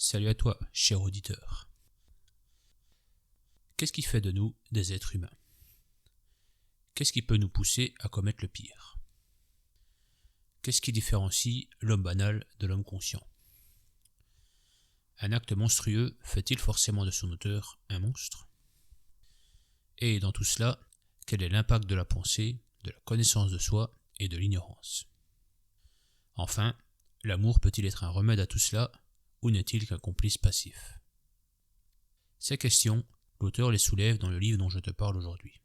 Salut à toi, cher auditeur. Qu'est-ce qui fait de nous des êtres humains? Qu'est-ce qui peut nous pousser à commettre le pire? Qu'est-ce qui différencie l'homme banal de l'homme conscient? Un acte monstrueux fait-il forcément de son auteur un monstre? Et dans tout cela, quel est l'impact de la pensée, de la connaissance de soi et de l'ignorance? Enfin, l'amour peut-il être un remède à tout cela, ou n'est-il qu'un complice passif? Ces questions, l'auteur les soulève dans le livre dont je te parle aujourd'hui.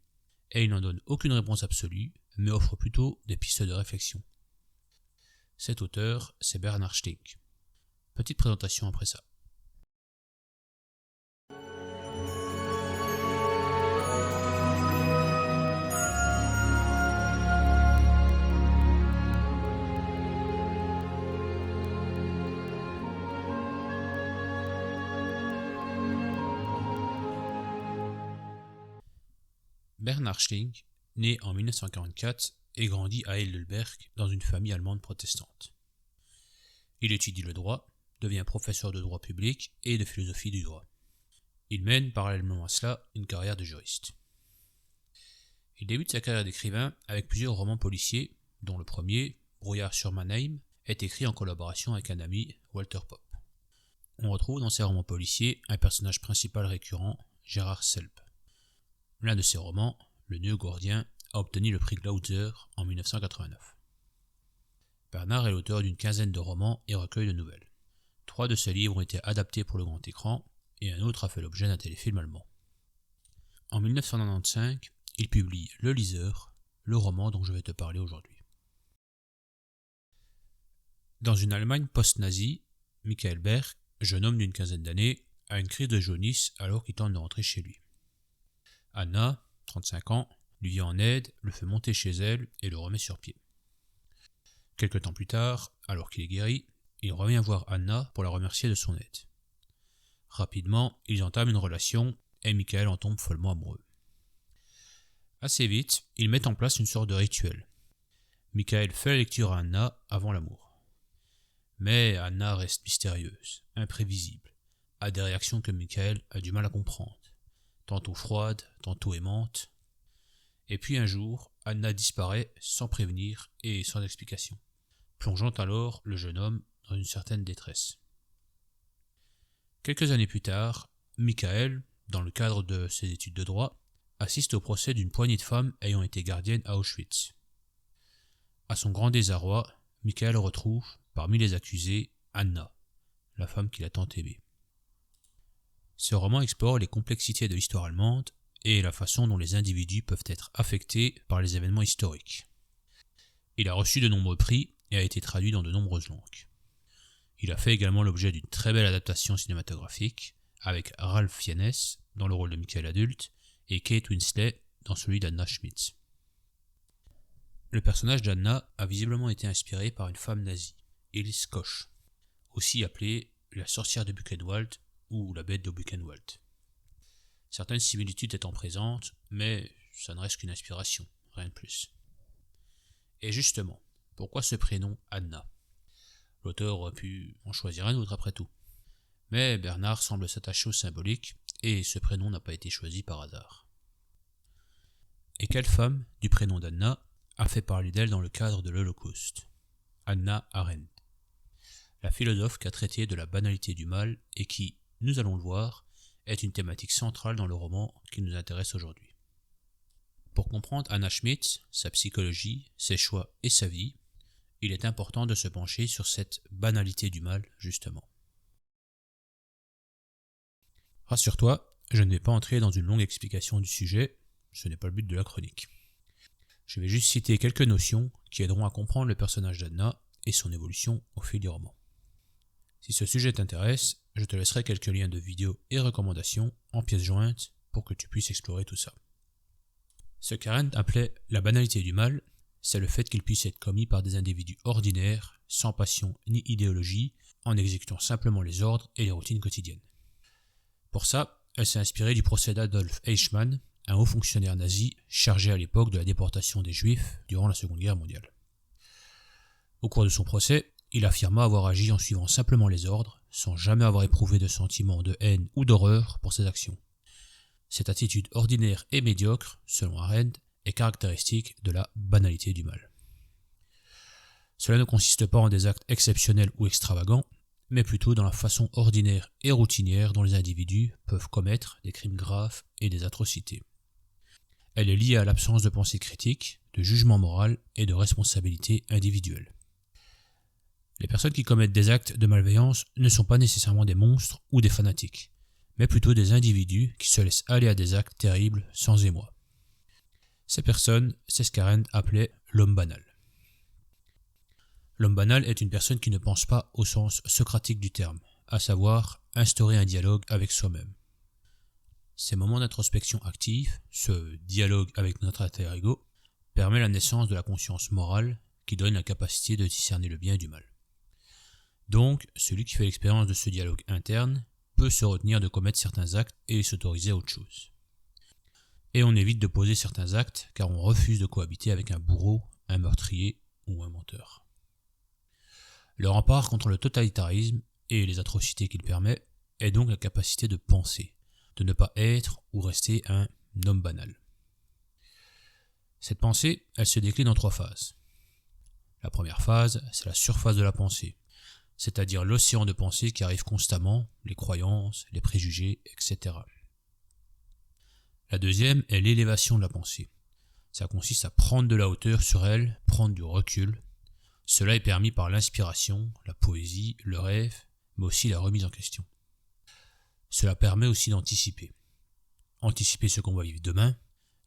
Et il n'en donne aucune réponse absolue, mais offre plutôt des pistes de réflexion. Cet auteur, c'est Bernard Schlink. Petite présentation après ça. Bernard Schlink, né en 1944 et grandit à Heidelberg dans une famille allemande protestante. Il étudie le droit, devient professeur de droit public et de philosophie du droit. Il mène parallèlement à cela une carrière de juriste. Il débute sa carrière d'écrivain avec plusieurs romans policiers, dont le premier, Brouillard sur Mannheim, est écrit en collaboration avec un ami, Walter Popp. On retrouve dans ces romans policiers un personnage principal récurrent, Gérard Selb. L'un de ses romans, Le Nœud Gordien, a obtenu le prix Glauser en 1989. Bernard est l'auteur d'une quinzaine de romans et recueils de nouvelles. 3 de ces livres ont été adaptés pour le grand écran et un autre a fait l'objet d'un téléfilm allemand. En 1995, il publie Le Liseur, le roman dont je vais te parler aujourd'hui. Dans une Allemagne post-nazie, Michael Berg, jeune homme d'une quinzaine d'années, a une crise de jaunisse alors qu'il tente de rentrer chez lui. Anna, 35 ans, lui vient en aide, le fait monter chez elle et le remet sur pied. Quelque temps plus tard, alors qu'il est guéri, il revient voir Anna pour la remercier de son aide. Rapidement, ils entament une relation et Michael en tombe follement amoureux. Assez vite, ils mettent en place une sorte de rituel. Michael fait la lecture à Anna avant l'amour. Mais Anna reste mystérieuse, imprévisible, a des réactions que Michael a du mal à comprendre. Tantôt froide, tantôt aimante. Et puis un jour, Anna disparaît sans prévenir et sans explication, plongeant alors le jeune homme dans une certaine détresse. Quelques années plus tard, Michael, dans le cadre de ses études de droit, assiste au procès d'une poignée de femmes ayant été gardiennes à Auschwitz. À son grand désarroi, Michael retrouve, parmi les accusés, Anna, la femme qu'il a tant aimée. Ce roman explore les complexités de l'histoire allemande et la façon dont les individus peuvent être affectés par les événements historiques. Il a reçu de nombreux prix et a été traduit dans de nombreuses langues. Il a fait également l'objet d'une très belle adaptation cinématographique avec Ralph Fiennes dans le rôle de Michael adulte et Kate Winslet dans celui d'Anna Schmitz. Le personnage d'Anna a visiblement été inspiré par une femme nazie, Ilse Koch, aussi appelée la sorcière de Buchenwald ou la bête de Buchenwald. Certaines similitudes étant présentes, mais ça ne reste qu'une inspiration, rien de plus. Et justement, pourquoi ce prénom Anna? L'auteur aurait pu en choisir un autre après tout. Mais Bernard semble s'attacher au symbolique, et ce prénom n'a pas été choisi par hasard. Et quelle femme, du prénom d'Anna, a fait parler d'elle dans le cadre de l'Holocauste? Hannah Arendt, la philosophe qui a traité de la banalité du mal et qui, nous allons le voir, est une thématique centrale dans le roman qui nous intéresse aujourd'hui. Pour comprendre Anna Schmitz, sa psychologie, ses choix et sa vie, il est important de se pencher sur cette banalité du mal, justement. Rassure-toi, je ne vais pas entrer dans une longue explication du sujet, ce n'est pas le but de la chronique. Je vais juste citer quelques notions qui aideront à comprendre le personnage d'Anna et son évolution au fil du roman. Si ce sujet t'intéresse, je te laisserai quelques liens de vidéos et recommandations en pièces jointes pour que tu puisses explorer tout ça. Ce qu'Arendt appelait la banalité du mal, c'est le fait qu'il puisse être commis par des individus ordinaires, sans passion ni idéologie, en exécutant simplement les ordres et les routines quotidiennes. Pour ça, elle s'est inspirée du procès d'Adolf Eichmann, un haut fonctionnaire nazi chargé à l'époque de la déportation des Juifs durant la Seconde Guerre mondiale. Au cours de son procès, il affirma avoir agi en suivant simplement les ordres, sans jamais avoir éprouvé de sentiment de haine ou d'horreur pour ses actions. Cette attitude ordinaire et médiocre, selon Arendt, est caractéristique de la banalité du mal. Cela ne consiste pas en des actes exceptionnels ou extravagants, mais plutôt dans la façon ordinaire et routinière dont les individus peuvent commettre des crimes graves et des atrocités. Elle est liée à l'absence de pensée critique, de jugement moral et de responsabilité individuelle. Les personnes qui commettent des actes de malveillance ne sont pas nécessairement des monstres ou des fanatiques, mais plutôt des individus qui se laissent aller à des actes terribles sans émoi. Ces personnes, c'est ce qu'Arendt appelait l'homme banal. L'homme banal est une personne qui ne pense pas au sens socratique du terme, à savoir instaurer un dialogue avec soi-même. Ces moments d'introspection active, ce dialogue avec notre alter ego, permet la naissance de la conscience morale qui donne la capacité de discerner le bien et du mal. Donc, celui qui fait l'expérience de ce dialogue interne peut se retenir de commettre certains actes et s'autoriser à autre chose. Et on évite de poser certains actes car on refuse de cohabiter avec un bourreau, un meurtrier ou un menteur. Le rempart contre le totalitarisme et les atrocités qu'il permet est donc la capacité de penser, de ne pas être ou rester un homme banal. Cette pensée, elle se décline en 3 phases. La première phase, c'est la surface de la pensée, c'est-à-dire l'océan de pensée qui arrive constamment, les croyances, les préjugés, etc. La deuxième est l'élévation de la pensée. Ça consiste à prendre de la hauteur sur elle, prendre du recul. Cela est permis par l'inspiration, la poésie, le rêve, mais aussi la remise en question. Cela permet aussi d'anticiper. Anticiper ce qu'on va vivre demain,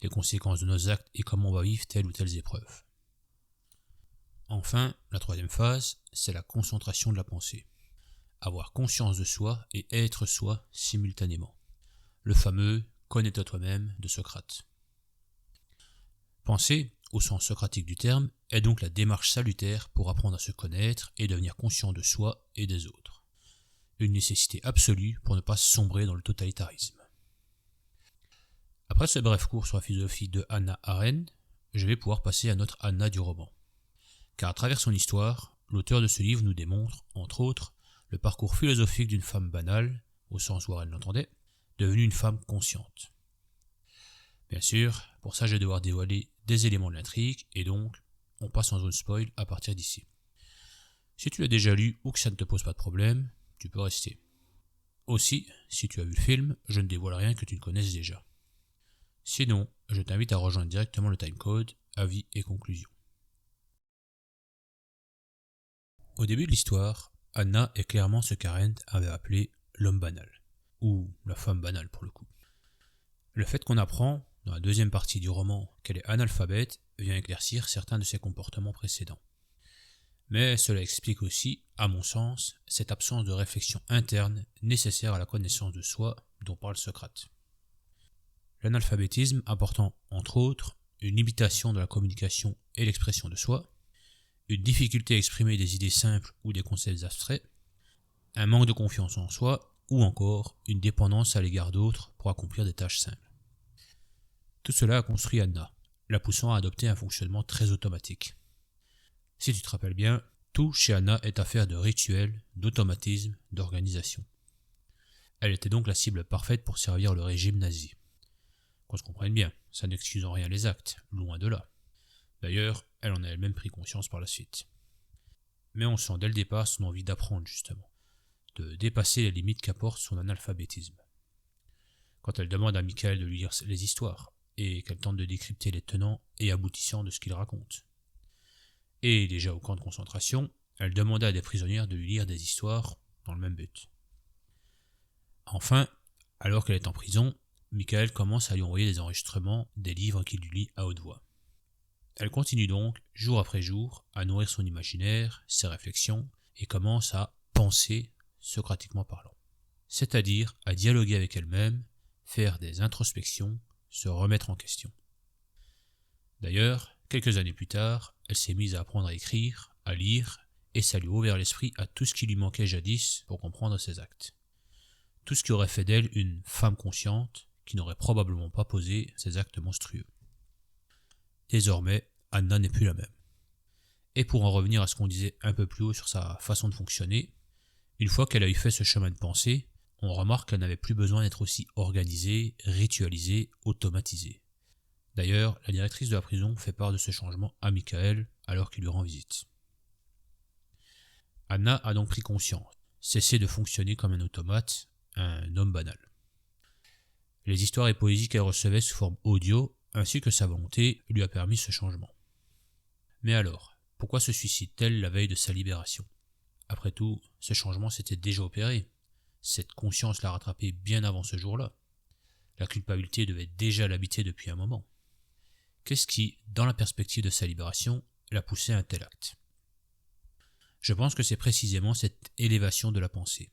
les conséquences de nos actes et comment on va vivre telle ou telle épreuve. Enfin, la troisième phase, c'est la concentration de la pensée. Avoir conscience de soi et être soi simultanément. Le fameux « connais-toi toi-même » de Socrate. Penser, au sens socratique du terme, est donc la démarche salutaire pour apprendre à se connaître et devenir conscient de soi et des autres. Une nécessité absolue pour ne pas sombrer dans le totalitarisme. Après ce bref cours sur la philosophie de Hannah Arendt, je vais pouvoir passer à notre Anna du roman. Car à travers son histoire, l'auteur de ce livre nous démontre, entre autres, le parcours philosophique d'une femme banale, au sens où elle l'entendait, devenue une femme consciente. Bien sûr, pour ça je vais devoir dévoiler des éléments de l'intrigue, et donc, on passe en zone spoil à partir d'ici. Si tu l'as déjà lu ou que ça ne te pose pas de problème, tu peux rester. Aussi, si tu as vu le film, je ne dévoile rien que tu ne connaisses déjà. Sinon, je t'invite à rejoindre directement le timecode, avis et conclusion. Au début de l'histoire, Anna est clairement ce qu'Arendt avait appelé l'homme banal, ou la femme banale pour le coup. Le fait qu'on apprend, dans la deuxième partie du roman, qu'elle est analphabète, vient éclaircir certains de ses comportements précédents. Mais cela explique aussi, à mon sens, cette absence de réflexion interne nécessaire à la connaissance de soi dont parle Socrate. L'analphabétisme apportant, entre autres, une limitation de la communication et l'expression de soi, une difficulté à exprimer des idées simples ou des concepts abstraits, un manque de confiance en soi, ou encore une dépendance à l'égard d'autres pour accomplir des tâches simples. Tout cela a construit Anna, la poussant à adopter un fonctionnement très automatique. Si tu te rappelles bien, tout chez Anna est affaire de rituels, d'automatisme, d'organisation. Elle était donc la cible parfaite pour servir le régime nazi. Qu'on se comprenne bien, ça n'excuse en rien les actes, loin de là. D'ailleurs, elle en a elle-même pris conscience par la suite. Mais on sent dès le départ son envie d'apprendre justement, de dépasser les limites qu'apporte son analphabétisme. Quand elle demande à Michael de lui lire les histoires, et qu'elle tente de décrypter les tenants et aboutissants de ce qu'il raconte. Et déjà au camp de concentration, elle demanda à des prisonnières de lui lire des histoires dans le même but. Enfin, alors qu'elle est en prison, Michael commence à lui envoyer des enregistrements des livres qu'il lui lit à haute voix. Elle continue donc, jour après jour, à nourrir son imaginaire, ses réflexions, et commence à penser, socratiquement parlant. C'est-à-dire à dialoguer avec elle-même, faire des introspections, se remettre en question. D'ailleurs, quelques années plus tard, elle s'est mise à apprendre à écrire, à lire, et ça lui a ouvert l'esprit à tout ce qui lui manquait jadis pour comprendre ses actes. Tout ce qui aurait fait d'elle une femme consciente, qui n'aurait probablement pas posé ces actes monstrueux. Désormais, Anna n'est plus la même. Et pour en revenir à ce qu'on disait un peu plus haut sur sa façon de fonctionner, une fois qu'elle a eu fait ce chemin de pensée, on remarque qu'elle n'avait plus besoin d'être aussi organisée, ritualisée, automatisée. D'ailleurs, la directrice de la prison fait part de ce changement à Michael alors qu'il lui rend visite. Anna a donc pris conscience, cessé de fonctionner comme un automate, un homme banal. Les histoires et poésies qu'elle recevait sous forme audio, ainsi que sa volonté, lui a permis ce changement. Mais alors, pourquoi se suicide-t-elle la veille de sa libération ? Après tout, ce changement s'était déjà opéré. Cette conscience l'a rattrapée bien avant ce jour-là. La culpabilité devait déjà l'habiter depuis un moment. Qu'est-ce qui, dans la perspective de sa libération, l'a poussé à un tel acte ? Je pense que c'est précisément cette élévation de la pensée.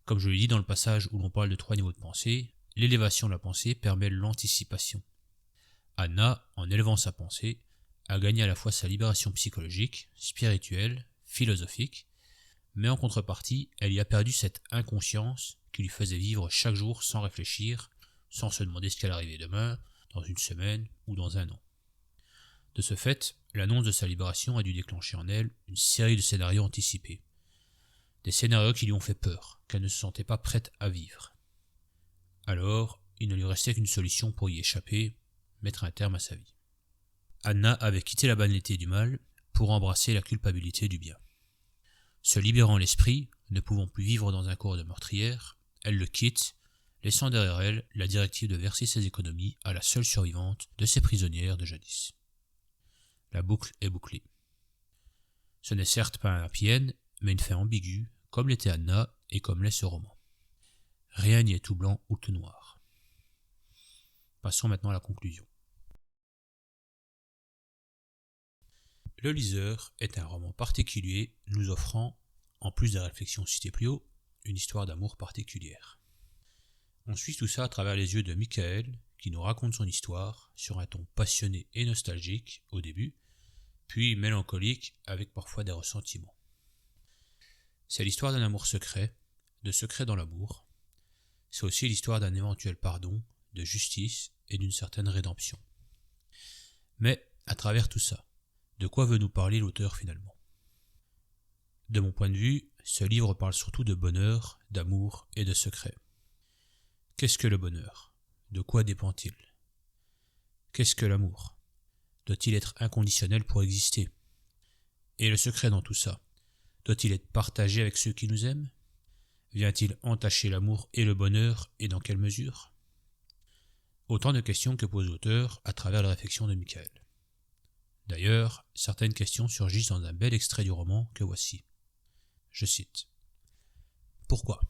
Comme je l'ai dit dans le passage où l'on parle de 3 niveaux de pensée, l'élévation de la pensée permet l'anticipation. Anna, en élevant sa pensée, a gagné à la fois sa libération psychologique, spirituelle, philosophique, mais en contrepartie, elle y a perdu cette inconscience qui lui faisait vivre chaque jour sans réfléchir, sans se demander ce qu'elle arrivait demain, dans une semaine ou dans un an. De ce fait, l'annonce de sa libération a dû déclencher en elle une série de scénarios anticipés. Des scénarios qui lui ont fait peur, qu'elle ne se sentait pas prête à vivre. Alors, il ne lui restait qu'une solution pour y échapper, mettre un terme à sa vie. Anna avait quitté la banalité du mal pour embrasser la culpabilité du bien. Se libérant l'esprit, ne pouvant plus vivre dans un corps de meurtrière, elle le quitte, laissant derrière elle la directive de verser ses économies à la seule survivante de ses prisonnières de jadis. La boucle est bouclée. Ce n'est certes pas un happy end, mais une fin ambiguë, comme l'était Anna et comme l'est ce roman. Rien n'y est tout blanc ou tout noir. Passons maintenant à la conclusion. Le liseur est un roman particulier nous offrant, en plus des réflexions citées plus haut, une histoire d'amour particulière. On suit tout ça à travers les yeux de Michael, qui nous raconte son histoire sur un ton passionné et nostalgique au début, puis mélancolique avec parfois des ressentiments. C'est l'histoire d'un amour secret, de secret dans l'amour. C'est aussi l'histoire d'un éventuel pardon, de justice et d'une certaine rédemption. Mais, à travers tout ça, de quoi veut nous parler l'auteur finalement ? De mon point de vue, ce livre parle surtout de bonheur, d'amour et de secret. Qu'est-ce que le bonheur ? De quoi dépend-il ? Qu'est-ce que l'amour ? Doit-il être inconditionnel pour exister ? Et le secret dans tout ça ? Doit-il être partagé avec ceux qui nous aiment ? Vient-il entacher l'amour et le bonheur, et dans quelle mesure ? Autant de questions que pose l'auteur à travers la réflexion de Michael. D'ailleurs, certaines questions surgissent dans un bel extrait du roman que voici. Je cite. « Pourquoi ?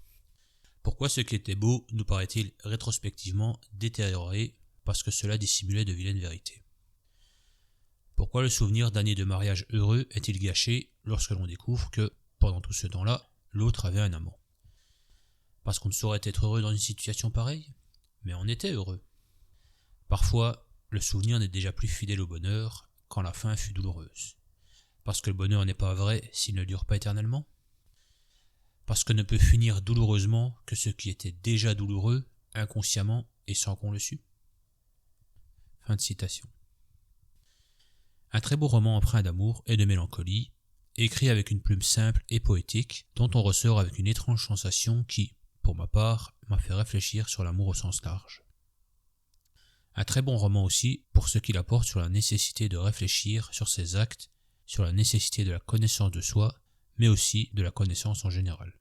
Pourquoi ce qui était beau nous paraît-il rétrospectivement détérioré parce que cela dissimulait de vilaines vérités ? Pourquoi le souvenir d'années de mariage heureux est-il gâché lorsque l'on découvre que, pendant tout ce temps-là, l'autre avait un amant ? Parce qu'on ne saurait être heureux dans une situation pareille ? Mais on était heureux. Parfois, le souvenir n'est déjà plus fidèle au bonheur quand la fin fut douloureuse. Parce que le bonheur n'est pas vrai s'il ne dure pas éternellement ? Parce que ne peut finir douloureusement que ce qui était déjà douloureux, inconsciemment et sans qu'on le sût ? » Fin de citation. Un très beau roman empreint d'amour et de mélancolie, écrit avec une plume simple et poétique, dont on ressort avec une étrange sensation qui, pour ma part, m'a fait réfléchir sur l'amour au sens large. Un très bon roman aussi pour ce qu'il apporte sur la nécessité de réfléchir sur ses actes, sur la nécessité de la connaissance de soi, mais aussi de la connaissance en général.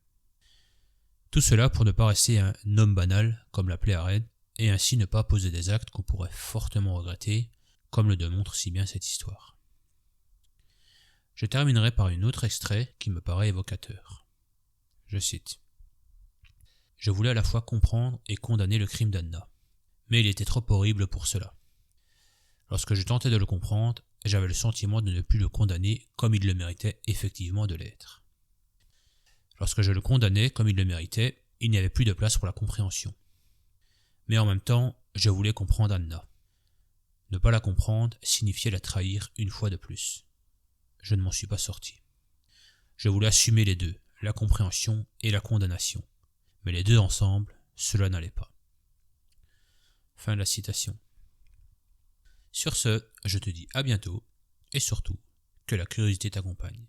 Tout cela pour ne pas rester un homme banal, comme l'appelait Arendt, et ainsi ne pas poser des actes qu'on pourrait fortement regretter, comme le démontre si bien cette histoire. Je terminerai par un autre extrait qui me paraît évocateur. Je cite. « Je voulais à la fois comprendre et condamner le crime d'Anna, mais il était trop horrible pour cela. Lorsque je tentais de le comprendre, j'avais le sentiment de ne plus le condamner comme il le méritait effectivement de l'être. Lorsque je le condamnais comme il le méritait, il n'y avait plus de place pour la compréhension. Mais en même temps, je voulais comprendre Anna. Ne pas la comprendre signifiait la trahir une fois de plus. Je ne m'en suis pas sorti. Je voulais assumer les deux, la compréhension et la condamnation. Mais les deux ensemble, cela n'allait pas. » Fin de la citation. Sur ce, je te dis à bientôt, et surtout, que la curiosité t'accompagne.